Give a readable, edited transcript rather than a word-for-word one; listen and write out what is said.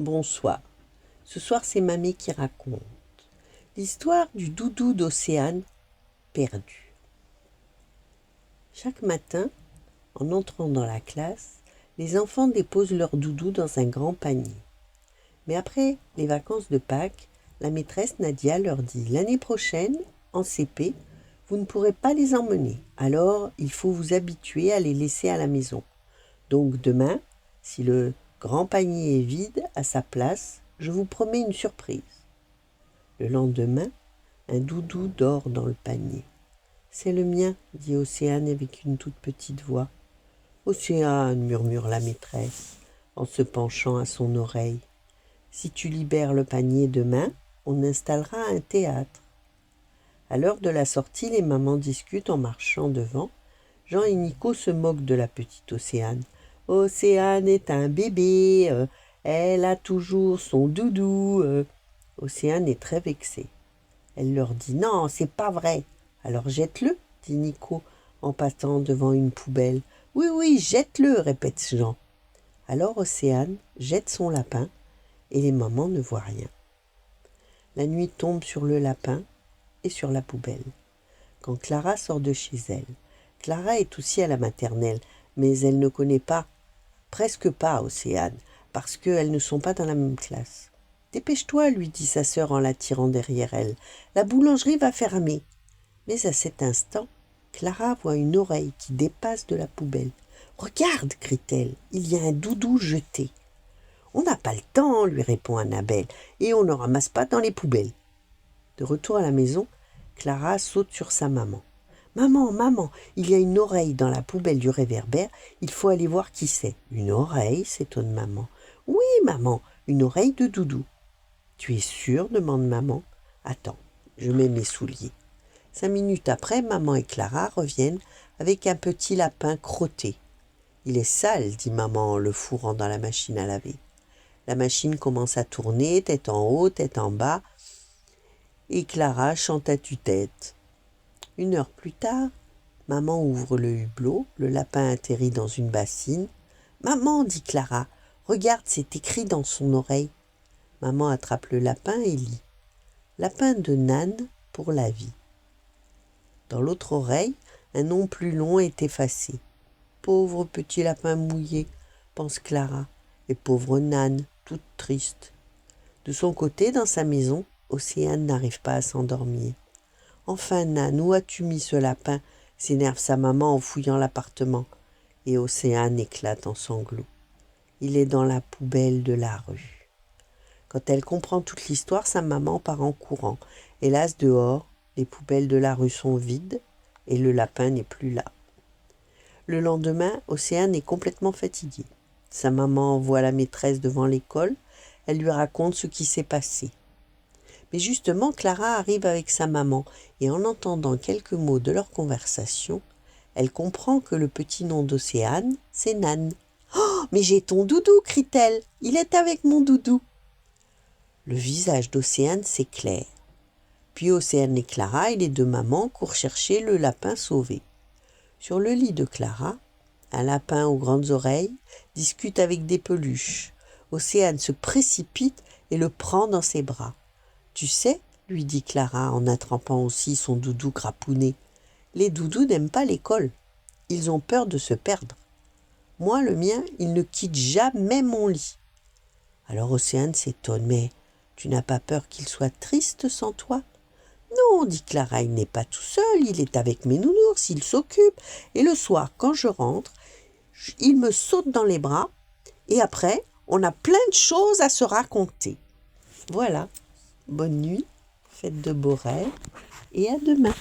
Bonsoir. Ce soir, c'est Mamie qui raconte l'histoire du doudou d'Océane perdu. Chaque matin, en entrant dans la classe, les enfants déposent leur doudou dans un grand panier. Mais après les vacances de Pâques, la maîtresse Nadia leur dit « L'année prochaine, en CP, vous ne pourrez pas les emmener. Alors, il faut vous habituer à les laisser à la maison. Donc demain, si le grand panier est vide à sa place, je vous promets une surprise. » Le lendemain, un doudou dort dans le panier. « C'est le mien, » dit Océane avec une toute petite voix. « Océane, » murmure la maîtresse en se penchant à son oreille. « Si tu libères le panier demain, on installera un théâtre. » À l'heure de la sortie, les mamans discutent en marchant devant. Jean et Nico se moquent de la petite Océane. « Océane est un bébé, elle a toujours son doudou. » Océane est très vexée. Elle leur dit « Non, c'est pas vrai. » « Alors jette-le, » dit Nico en passant devant une poubelle. « Oui, oui, jette-le, » répète Jean. Alors Océane jette son lapin et les mamans ne voient rien. La nuit tombe sur le lapin et sur la poubelle. Quand Clara sort de chez elle, Clara est aussi à la maternelle, mais elle ne connaît presque pas Océane, parce qu'elles ne sont pas dans la même classe. « Dépêche-toi, » lui dit sa sœur en la tirant derrière elle. « La boulangerie va fermer. » Mais à cet instant, Clara voit une oreille qui dépasse de la poubelle. « Regarde !» crie-t-elle, « il y a un doudou jeté. »« On n'a pas le temps, » lui répond Annabelle, « et on ne ramasse pas dans les poubelles. » De retour à la maison, Clara saute sur sa maman. « Maman, maman, il y a une oreille dans la poubelle du réverbère, il faut aller voir qui c'est. »« Une oreille ?» s'étonne maman. « Oui, maman, une oreille de doudou. »« Tu es sûre ?» demande maman. « Attends, je mets mes souliers. » 5 minutes après, maman et Clara reviennent avec un petit lapin crotté. « Il est sale, » dit maman en le fourrant dans la machine à laver. La machine commence à tourner, tête en haut, tête en bas, et Clara chante à tue-tête. 1 heure plus tard, maman ouvre le hublot, le lapin atterrit dans une bassine. « Maman, » dit Clara, « regarde, c'est écrit dans son oreille. » Maman attrape le lapin et lit « Lapin de Nan pour la vie. » Dans l'autre oreille, un nom plus long est effacé. « Pauvre petit lapin mouillé, » pense Clara, et pauvre Nan, toute triste. De son côté, dans sa maison, Océane n'arrive pas à s'endormir. « Enfin, Nan, où as-tu mis ce lapin ?» s'énerve sa maman en fouillant l'appartement. Et Océane éclate en sanglots. Il est dans la poubelle de la rue. Quand elle comprend toute l'histoire, sa maman part en courant. Hélas, dehors, les poubelles de la rue sont vides et le lapin n'est plus là. Le lendemain, Océane est complètement fatiguée. Sa maman envoie la maîtresse devant l'école. Elle lui raconte ce qui s'est passé. Mais justement, Clara arrive avec sa maman et en entendant quelques mots de leur conversation, elle comprend que le petit nom d'Océane, c'est Nan. « Oh, mais j'ai ton doudou !» crie-t-elle. « Il est avec mon doudou !» Le visage d'Océane s'éclaire. Puis Océane et Clara et les 2 mamans courent chercher le lapin sauvé. Sur le lit de Clara, un lapin aux grandes oreilles discute avec des peluches. Océane se précipite et le prend dans ses bras. « Tu sais, » lui dit Clara en attrapant aussi son doudou grapounet, « les doudous n'aiment pas l'école. Ils ont peur de se perdre. Moi, le mien, il ne quitte jamais mon lit. » Alors Océane s'étonne. « Mais tu n'as pas peur qu'il soit triste sans toi ?»« Non, » dit Clara, « il n'est pas tout seul, il est avec mes nounours, il s'occupe. Et le soir, quand je rentre, il me saute dans les bras. Et après, on a plein de choses à se raconter. » Voilà. Bonne nuit, faites de beaux rêves et à demain.